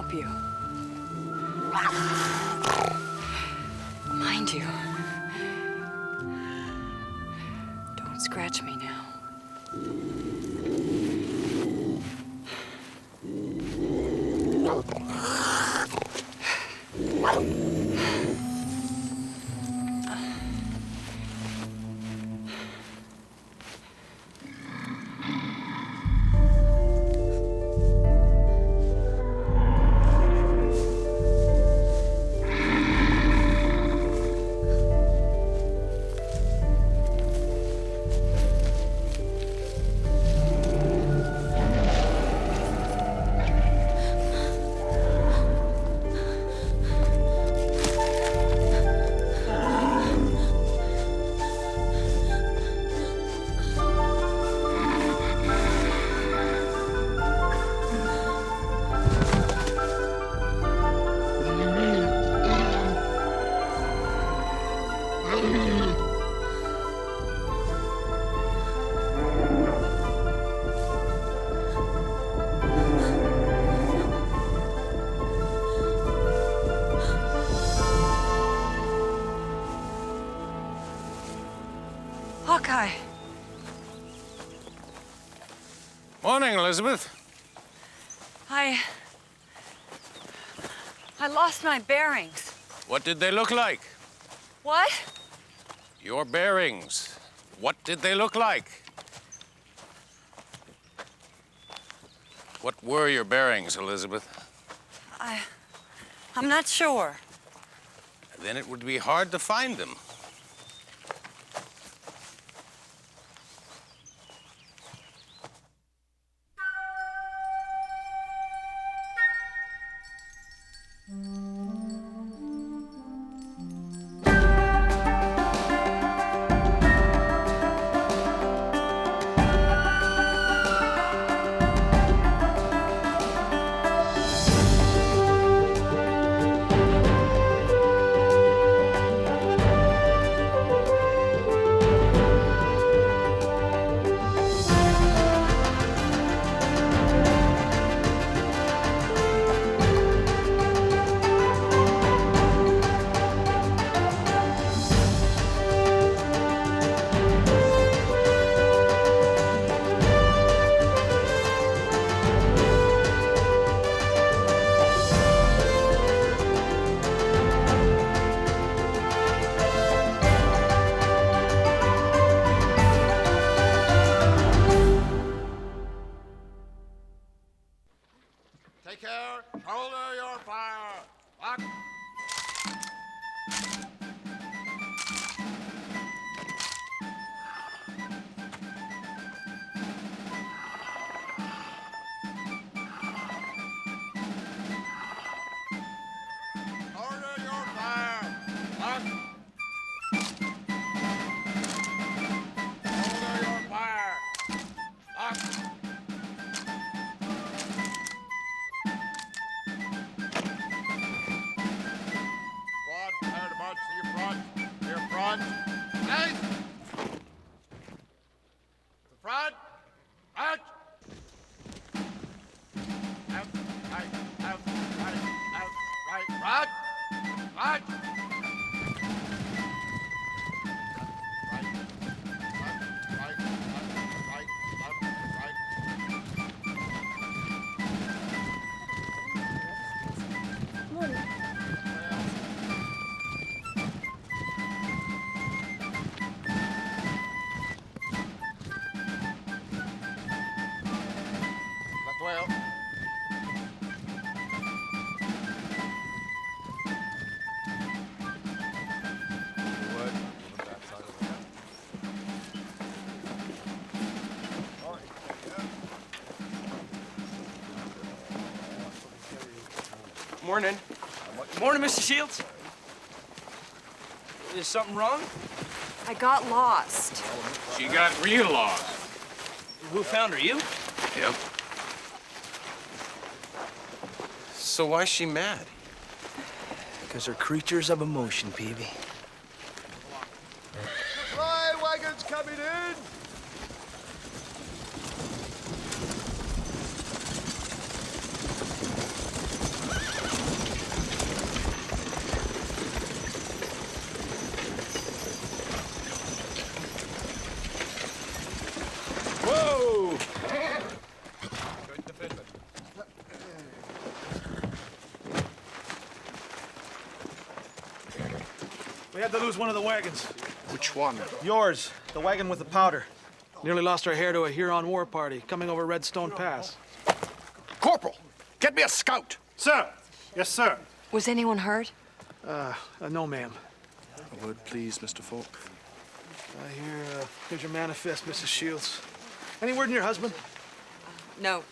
help you. Mind you, don't scratch me now. Hawkeye. Morning, Elizabeth. I lost my bearings. What did they look like? What? Your bearings. What did they look like? What were your bearings, Elizabeth? I'm not sure. Then it would be hard to find them. Take care. Shoulder your fire. Lock. Shoulder your fire. Lock. Shoulder your fire. Lock. To your front. Nice. To front. Out. Out. Right. Out. Right. Out. Right. Front. Front. Right. Left. Right. Left. Right. Left. Right. Well. Morning. Morning, Mr. Shields. Is something wrong? I got lost. She got real lost. Who found her? You? Yep. So why's she mad? Because they're creatures of emotion, Peavy. Supply wagons coming in. to lose one of the wagons. Which one? Yours, the wagon with the powder. Nearly lost our hair to a Huron war party coming over Redstone Pass. Corporal, get me a scout. Sir! Yes, sir. Was anyone hurt? No, ma'am. A word, please, Mr. Falk. Here's your manifest, Mrs. Shields. Any word in your husband? No,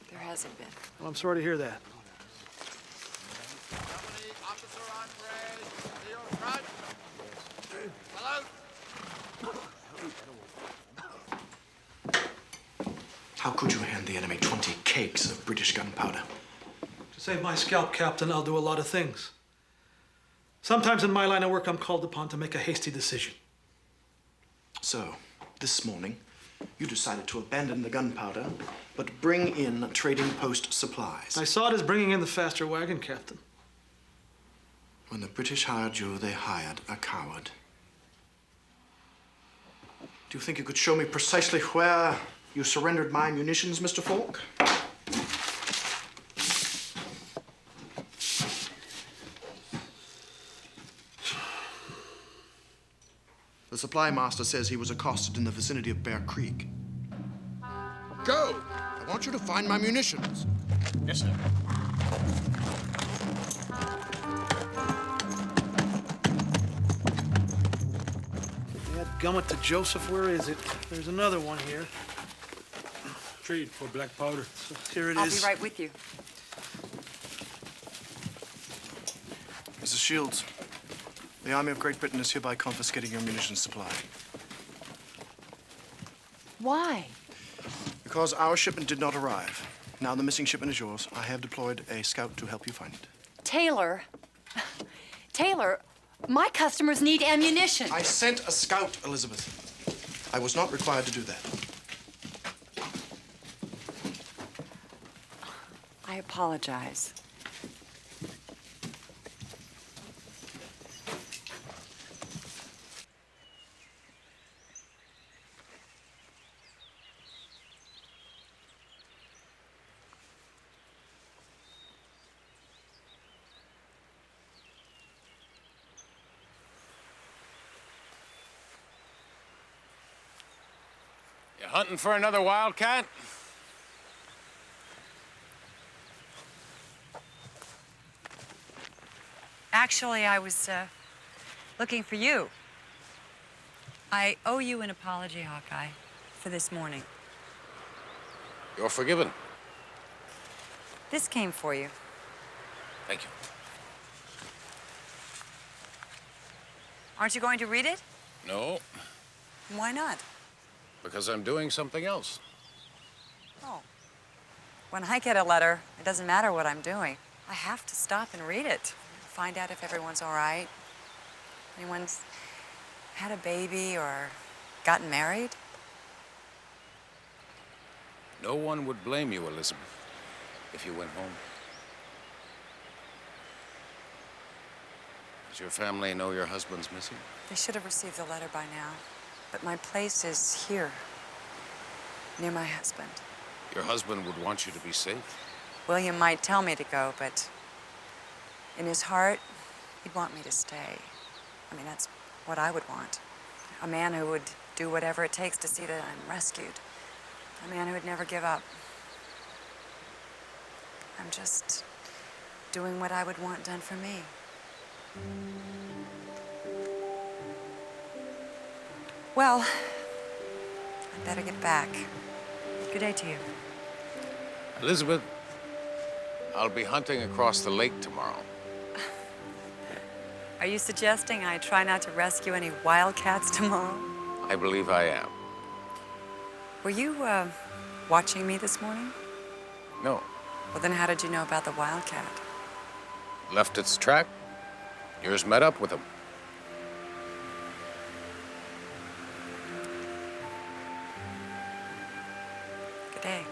there hasn't been. Well, I'm sorry to hear that. Company officer on parade. To your front. Salute. How could you hand the enemy 20 cakes of British gunpowder? To save my scalp, Captain, I'll do a lot of things. Sometimes in my line of work, I'm called upon to make a hasty decision. So, this morning, you decided to abandon the gunpowder, but bring in trading post supplies. I saw it as bringing in the faster wagon, Captain. When the British hired you, they hired a coward. Do you think you could show me precisely where you surrendered my munitions, Mr. Falk? The supply master says he was accosted in the vicinity of Bear Creek. Go. I want you to find my munitions. Yes, sir. Gummit to Joseph, where is it? There's another one here. Trade for black powder. So here it I'll is. be right with you. Mrs. Shields, the Army of Great Britain is hereby confiscating your munitions supply. Why? Because our shipment did not arrive. Now the missing shipment is yours. I have deployed a scout to help you find it. Taylor. Taylor, my customers need ammunition. I sent a scout, Elizabeth. I was not required to do that. I apologize. You hunting for another wildcat? Actually, I was looking for you. I owe you an apology, Hawkeye, for this morning. You're forgiven. This came for you. Thank you. Aren't you going to read it? No, Why not? because I'm doing something else. Oh. When I get a letter, it doesn't matter what I'm doing. I have to stop and read it. Find out if everyone's all right. Anyone's had a baby or gotten married. No one would blame you, Elizabeth, if you went home. Does your family know your husband's missing? They should have received the letter by now. But my place is here, near my husband. Your husband would want you to be safe. William might tell me to go, but in his heart, he'd want me to stay. I mean, that's what I would want. A man who would do whatever it takes to see that I'm rescued. A man who would never give up. I'm just doing what I would want done for me. Well, I'd better get back. Good day to you. Elizabeth, I'll be hunting across the lake tomorrow. Are you suggesting I try not to rescue any wildcats tomorrow? I believe I am. Were you, watching me this morning? No. Well, then how did you know about the wildcat? Left its track. Yours met up with him. Good day.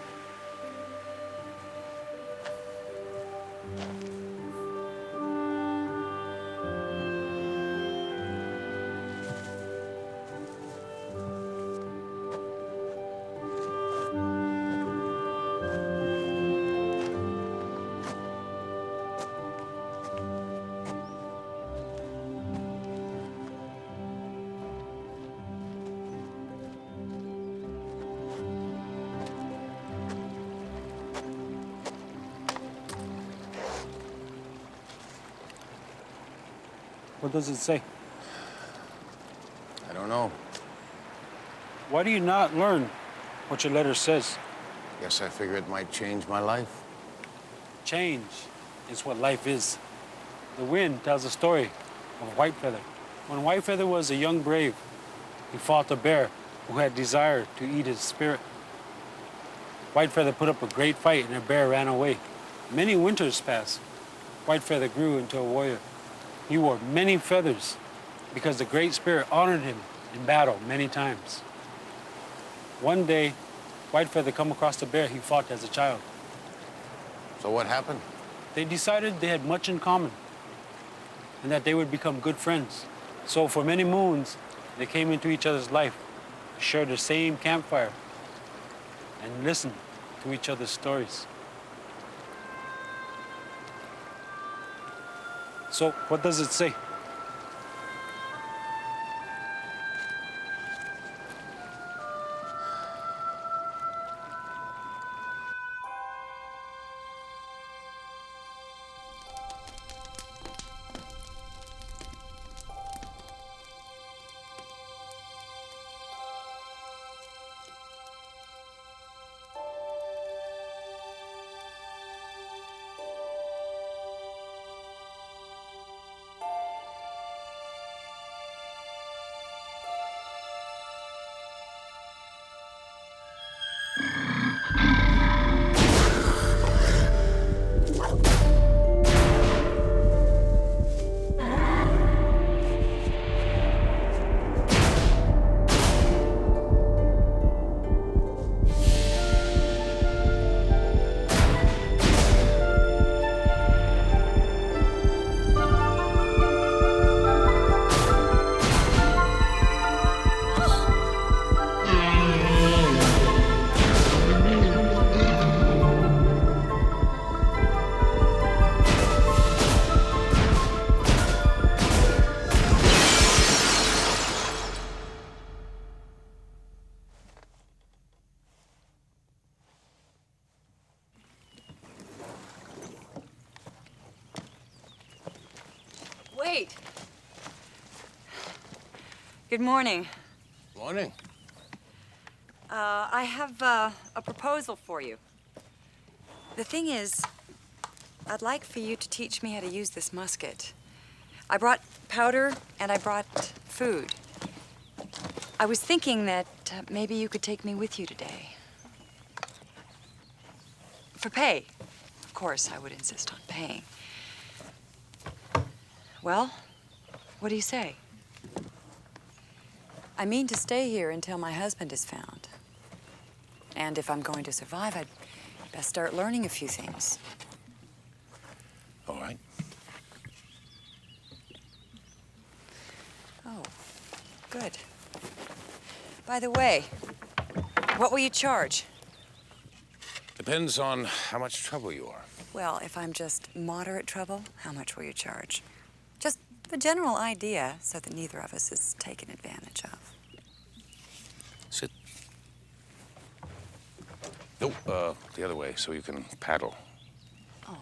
What does it say? I don't know. Why do you not learn what your letter says? Guess I figure it might change my life. Change is what life is. The wind tells a story of Whitefeather. When Whitefeather was a young brave, he fought a bear who had desire to eat his spirit. Whitefeather put up a great fight and the bear ran away. Many winters passed. Whitefeather grew into a warrior. He wore many feathers because the Great Spirit honored him in battle many times. One day, Whitefeather come across the bear he fought as a child. So what happened? They decided they had much in common and that they would become good friends. So for many moons, they came into each other's life, shared the same campfire, and listened to each other's stories. So what does it say? Wait. Good morning. Morning. I have a proposal for you. The thing is, I'd like for you to teach me how to use this musket. I brought powder and I brought food. I was thinking that maybe you could take me with you today. For pay. Of course, I would insist on paying. Well, what do you say? I mean to stay here until my husband is found. And if I'm going to survive, I'd best start learning a few things. All right. Oh, good. By the way, what will you charge? Depends on how much trouble you are. Well, if I'm just moderate trouble, how much will you charge? Just a general idea so that neither of us is taken advantage of. Sit. Nope, the other way, so you can paddle. Oh,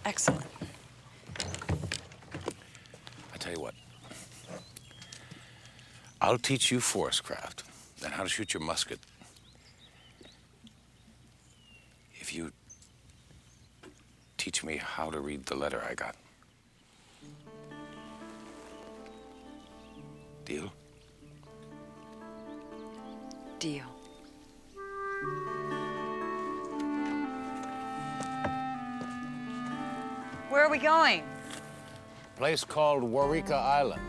excellent. I tell you what. I'll teach you forest craft and how to shoot your musket. If you teach me how to read the letter I got. Deal? Deal. Where are we going? Place called Warika Island.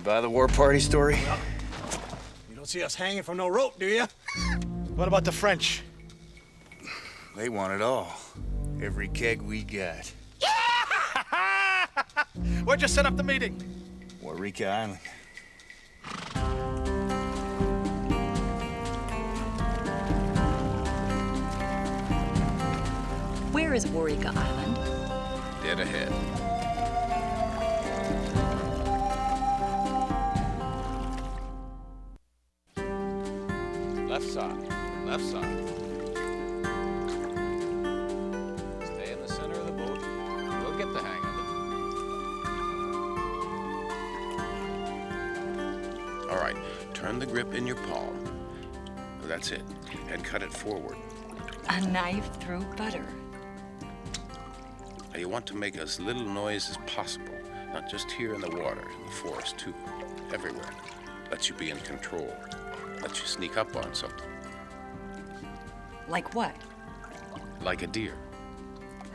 Buy the war party story? You don't see us hanging from no rope, do you? What about the French? They want it all. Every keg we got. Where'd you set up the meeting? Waurika Island. Where is Waurika Island? Dead ahead. Left side. Left side. Stay in the center of the boat. We'll get the hang of it. All right. Turn the grip in your palm. That's it. And cut it forward. A knife through butter. Now, you want to make as little noise as possible. Not just here in the water, in the forest, too. Everywhere. Lets you be in control. Lets you sneak up on something. Like what? Like a deer.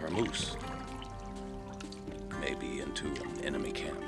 Or a moose. Maybe into an enemy camp.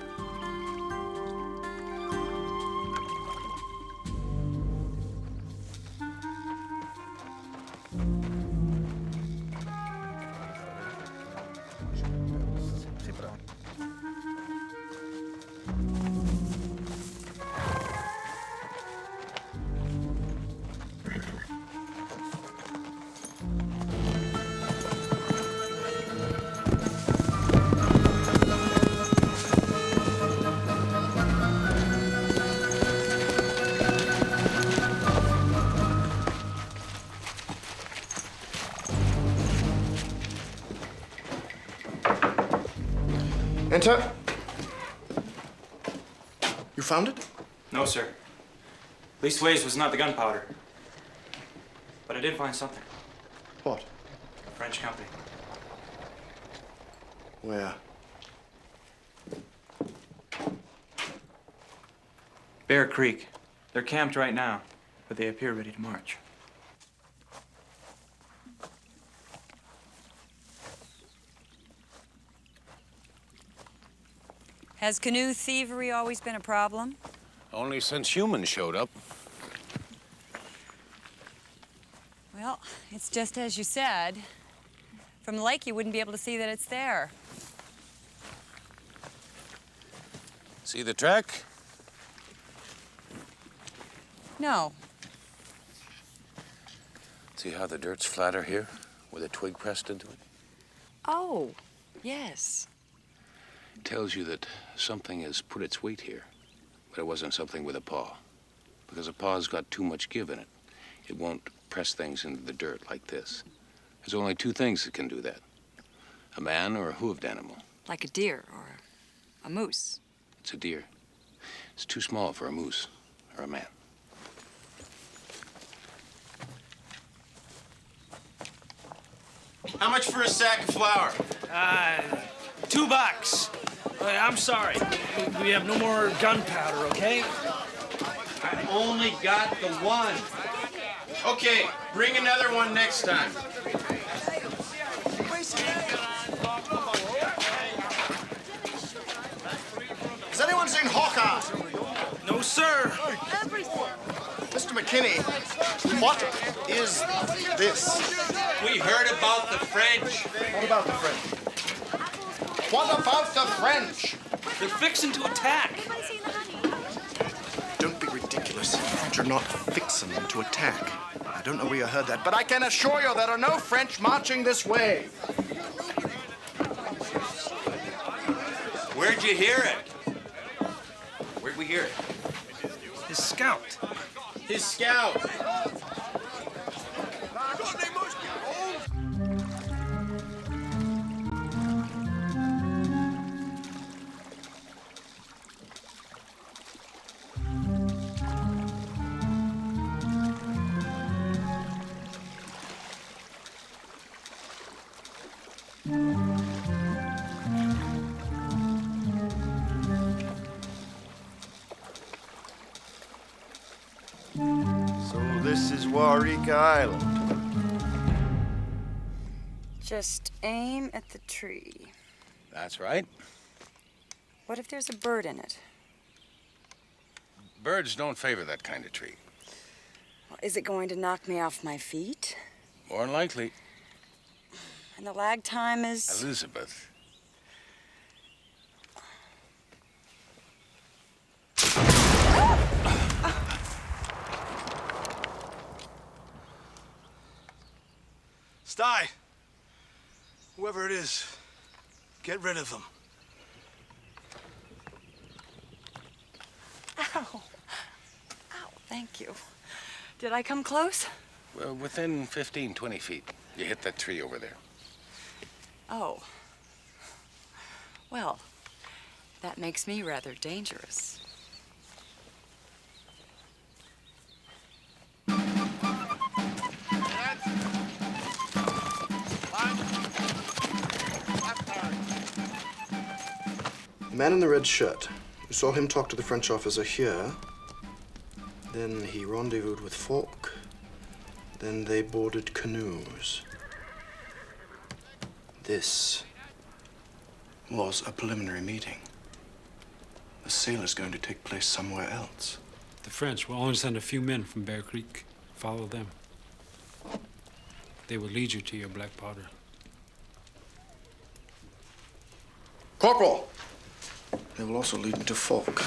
Enter. You found it? No, sir. Leastways was not the gunpowder. But I did find something. What? A French company. Where? Bear Creek. They're camped right now, but they appear ready to march. Has canoe thievery always been a problem? Only since humans showed up. Well, it's just as you said. From the lake, you wouldn't be able to see that it's there. See the track? No. See how the dirt's flatter here, with a twig pressed into it? Oh, yes. It tells you that something has put its weight here, but it wasn't something with a paw. Because a paw's got too much give in it. It won't press things into the dirt like this. There's only two things that can do that. A man or a hooved animal. Like a deer or a moose. It's a deer. It's too small for a moose or a man. How much for a sack of flour? $2. I'm sorry. We have no more gunpowder, okay? I only got the one. Okay, bring another one next time. Has anyone seen Hawkeye? No, sir. Mr. McKinney, what is this? We heard about the French. What about the French? What about the French? They're fixing to attack. Don't be ridiculous. You're not fixing to attack. I don't know where you heard that, but I can assure you there are no French marching this way. Where'd you hear it? Where'd we hear it? His scout. His scout. So this is Waurika Island. Just aim at the tree. That's right. What if there's a bird in it? Birds don't favor that kind of tree. Well, is it going to knock me off my feet? More than likely. And the lag time is... Elizabeth. die. Whoever it is, get rid of them. Ow. Ow, thank you. Did I come close? Well, within 15, 20 feet. You hit that tree over there. Oh. Well, that makes me rather dangerous. The man in the red shirt. You saw him talk to the French officer here. Then he rendezvoused with Falk. Then they boarded canoes. This was a preliminary meeting. The sale is going to take place somewhere else. The French will only send a few men from Bear Creek. Follow them. They will lead you to your black powder. Corporal! They will also lead me to Falk.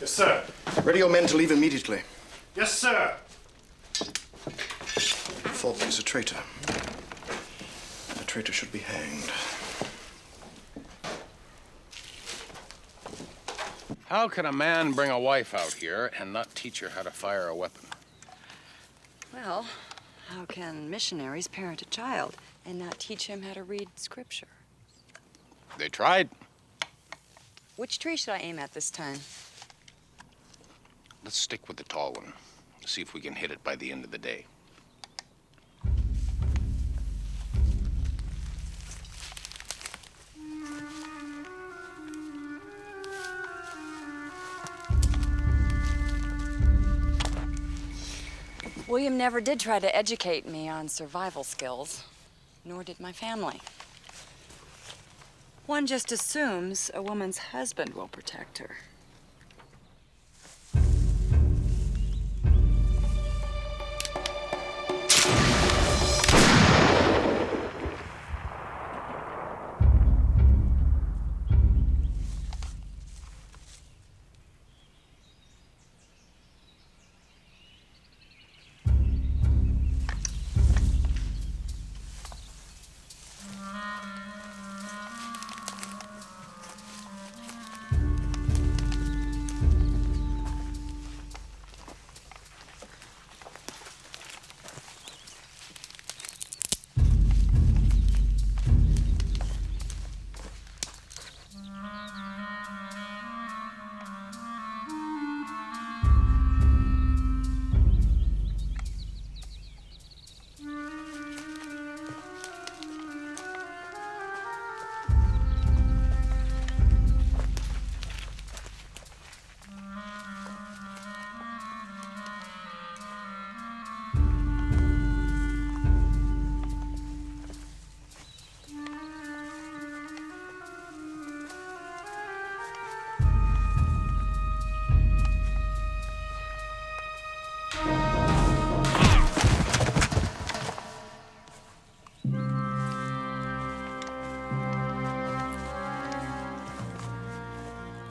Yes, sir. Ready your men to leave immediately. Yes, sir. Falk is a traitor. A traitor should be hanged. How can a man bring a wife out here and not teach her how to fire a weapon? Well, how can missionaries parent a child and not teach him how to read scripture? They tried. Which tree should I aim at this time? Let's stick with the tall one. See if we can hit it by the end of the day. William never did try to educate me on survival skills, nor did my family. One just assumes a woman's husband will protect her.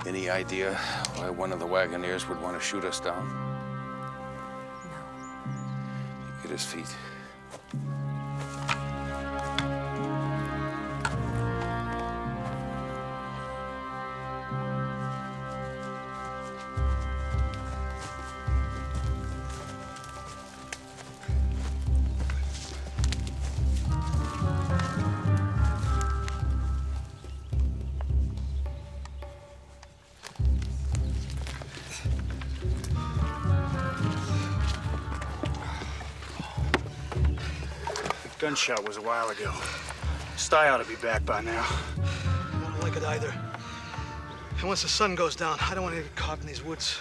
Any idea why one of the wagoners would want to shoot us down? No. Get his feet. Gunshot was a while ago. Sty ought to be back by now. I don't like it either. And once the sun goes down, I don't want to get caught in these woods.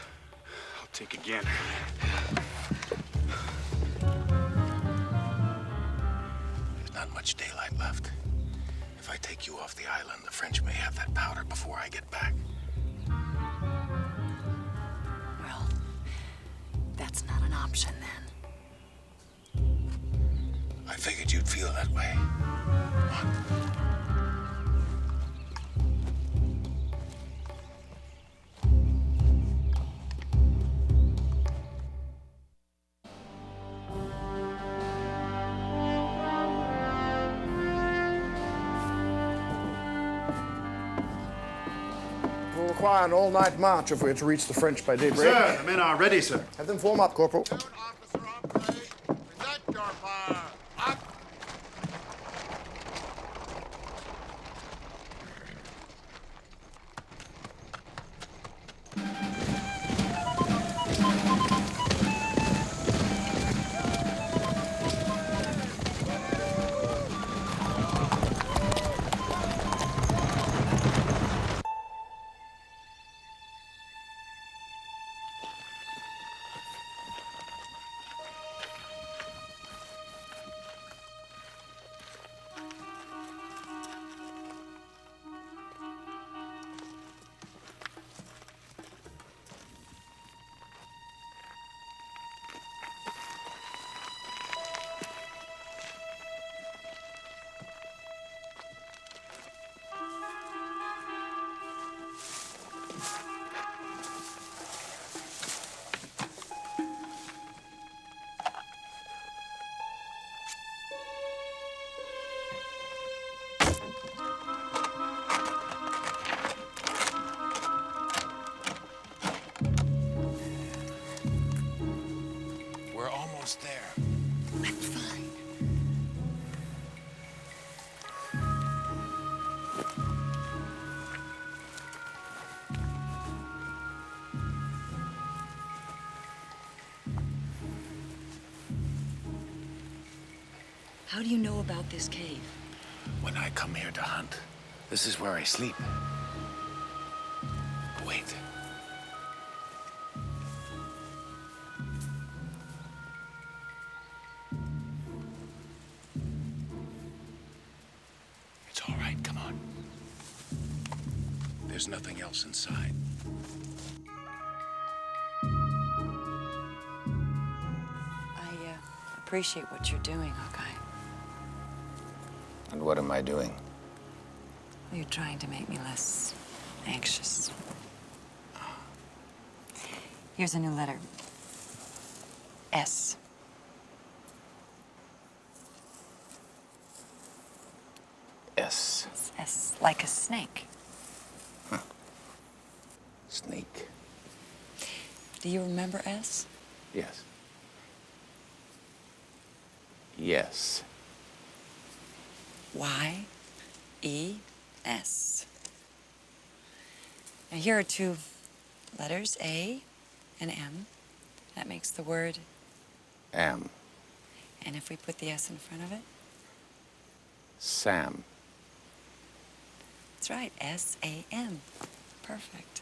I'll take again. There's not much daylight left. If I take you off the island, the French may have that powder before I get back. Well, that's not an option then. I figured you'd feel that way. Come on. require an all-night march if we are to reach the French by daybreak. Sir, the men are ready, sir. Have them form up, Corporal. We're almost there. I'm fine. How do you know about this cave? When I come here to hunt, this is where I sleep. Wait. It's all right, come on. There's nothing else inside. I appreciate what you're doing, Hawkeye. And what am I doing? You're trying to make me less anxious. Here's a new letter. S. S. S, like a snake. Snake. Do you remember S? Yes. Yes. Y-E-S. Now here are two letters, A and M. That makes the word Am. and if we put the S in front of it, Sam. that's right, S-A-M. Perfect.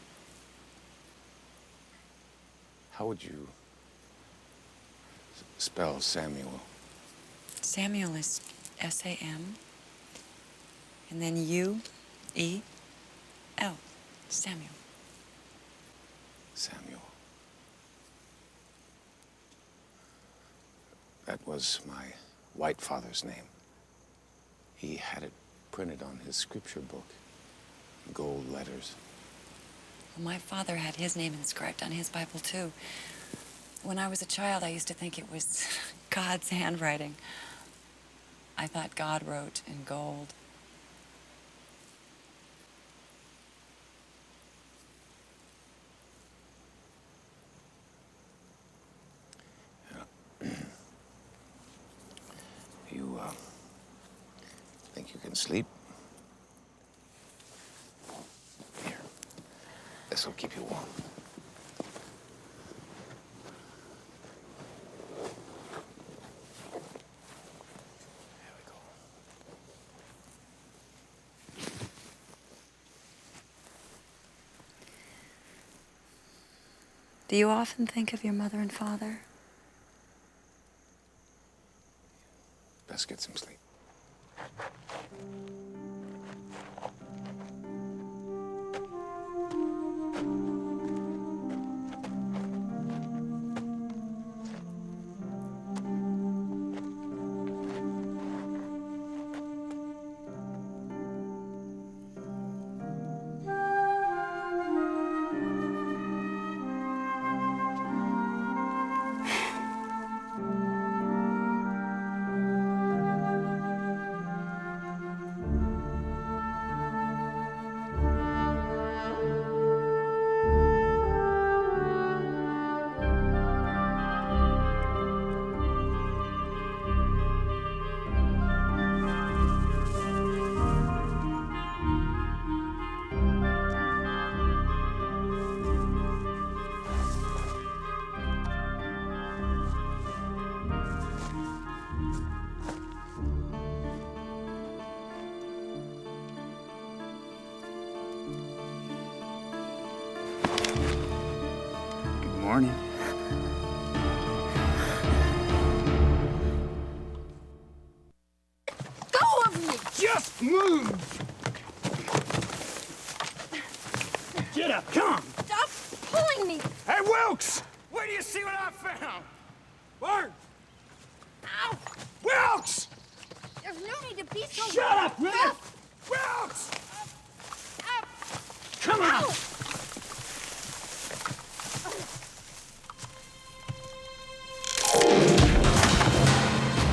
How would you spell Samuel? Samuel is S-A-M. And then U-E-L. Samuel. Samuel. That was my white father's name. He had it printed on his scripture book in gold letters. Well, my father had his name inscribed on his Bible, too. When I was a child, I used to think it was God's handwriting. I thought God wrote in gold. You, think you can sleep? Here. This'll keep you warm. There we go. Do you often think of your mother and father? Best get some sleep. morning. Go of me! Just move! Get up, come on! Stop pulling me! Hey, Wilkes! Where do you see what I found? Word! Ow! Wilkes! There's no need to be so Shut up, will you? rough. Wilkes! Ow! Come on! Ow!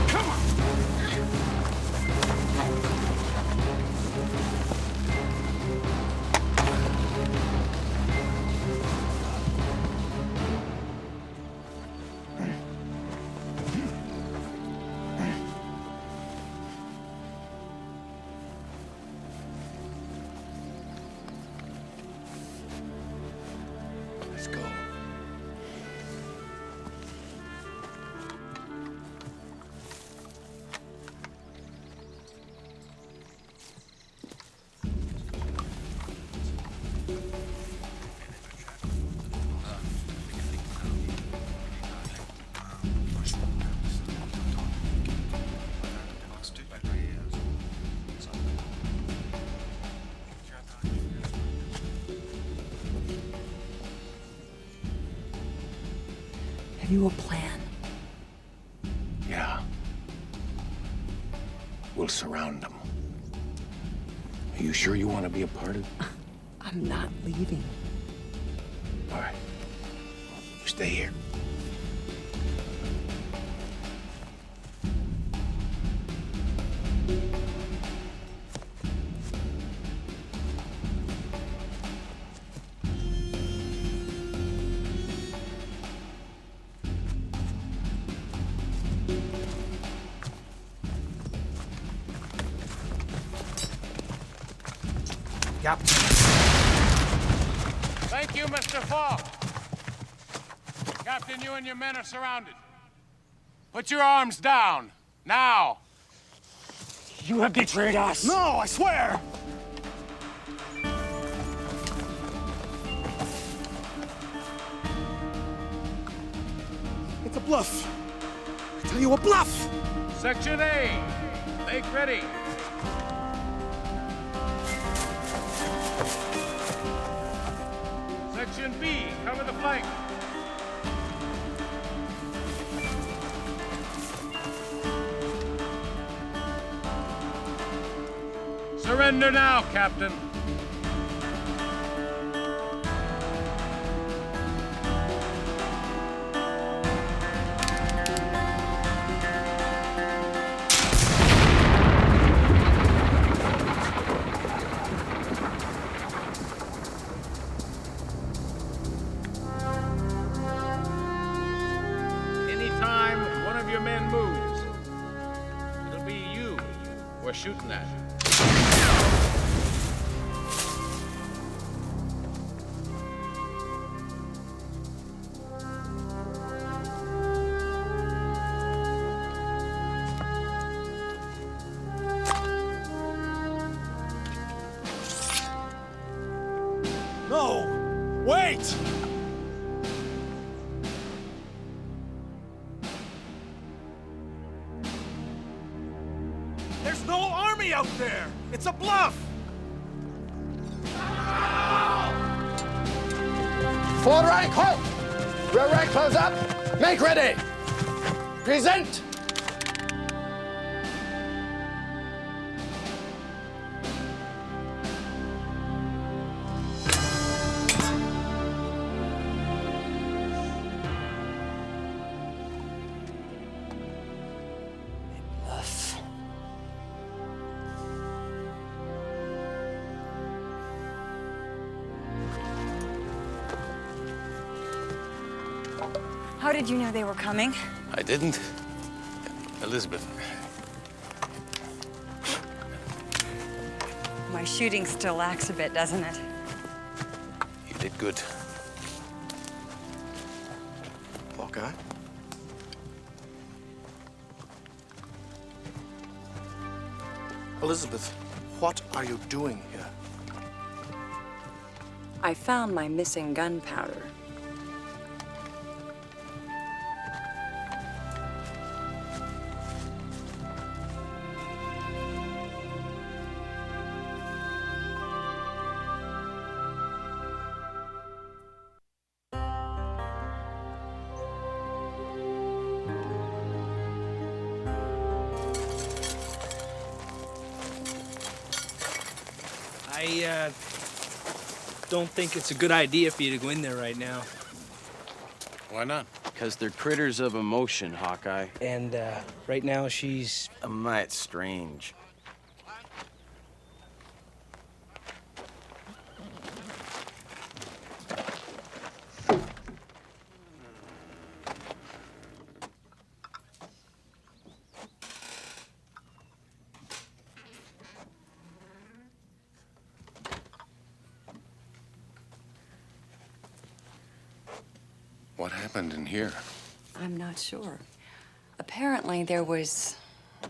Come on! Let's go. Have you a plan? Yeah. We'll surround them. Are you sure you want to be a part of it? I'm not leaving. All right. You stay here. Yep. Thank you, Mr. Falk. Captain, you and your men are surrounded. Put your arms down, now. You have betrayed us! No, I swear! It's a bluff. I tell you, a bluff! Section A, make ready. Section B, cover the flank. Surrender now, Captain. Anytime one of your men moves, it'll be you we're shooting at. No! Wait! There's no army out there! It's a bluff! Forward rank, halt! Rear rank, close up! Make ready! Present! How did you know they were coming? I didn't. Elizabeth. My shooting still lacks a bit, doesn't it? You did good. Hawkeye? Elizabeth, what are you doing here? I found my missing gunpowder. don't think it's a good idea for you to go in there right now. Why not? Because they're critters of emotion, Hawkeye. And right now she's... A mite strange. What happened in here? I'm not sure. Apparently, there was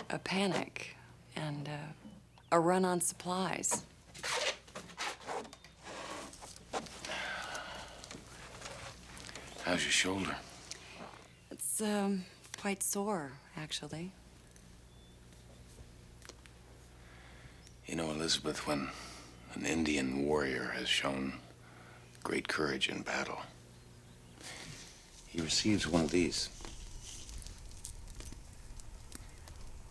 a panic and a run on supplies. How's your shoulder? It's quite sore, actually. You know, Elizabeth, when an Indian warrior has shown great courage in battle, he receives one of these.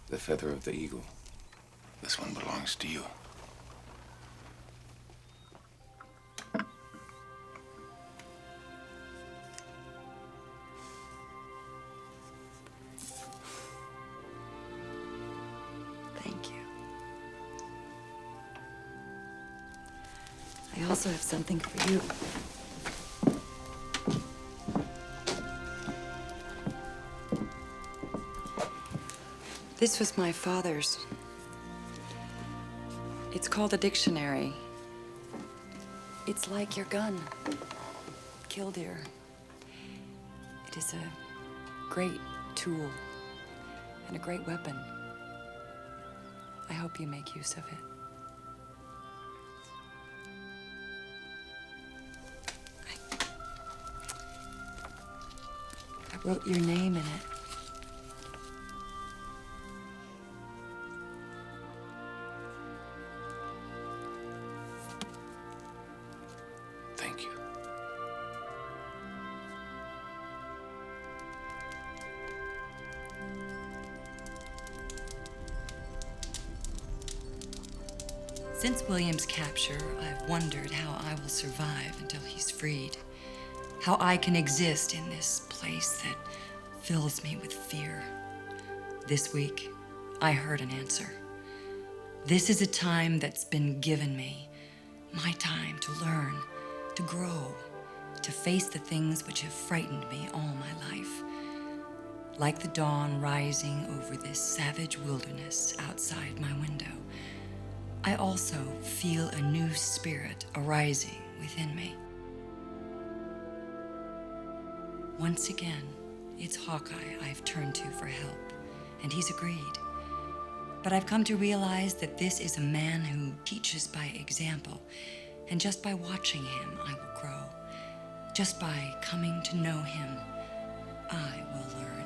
The feather of the eagle. This one belongs to you. Thank you. I also have something for you. This was my father's. It's called a dictionary. It's like your gun, killdeer. It is a great tool and a great weapon. I hope you make use of it. I wrote your name in it. Thank you. Since William's capture, I've wondered how I will survive until he's freed. How I can exist in this place that fills me with fear. This week, I heard an answer. This is a time that's been given me. My time to learn, to grow, to face the things which have frightened me all my life. Like the dawn rising over this savage wilderness outside my window, I also feel a new spirit arising within me. Once again, it's Hawkeye I've turned to for help, and he's agreed. But I've come to realize that this is a man who teaches by example, and just by watching him, I will grow. Just by coming to know him, I will learn.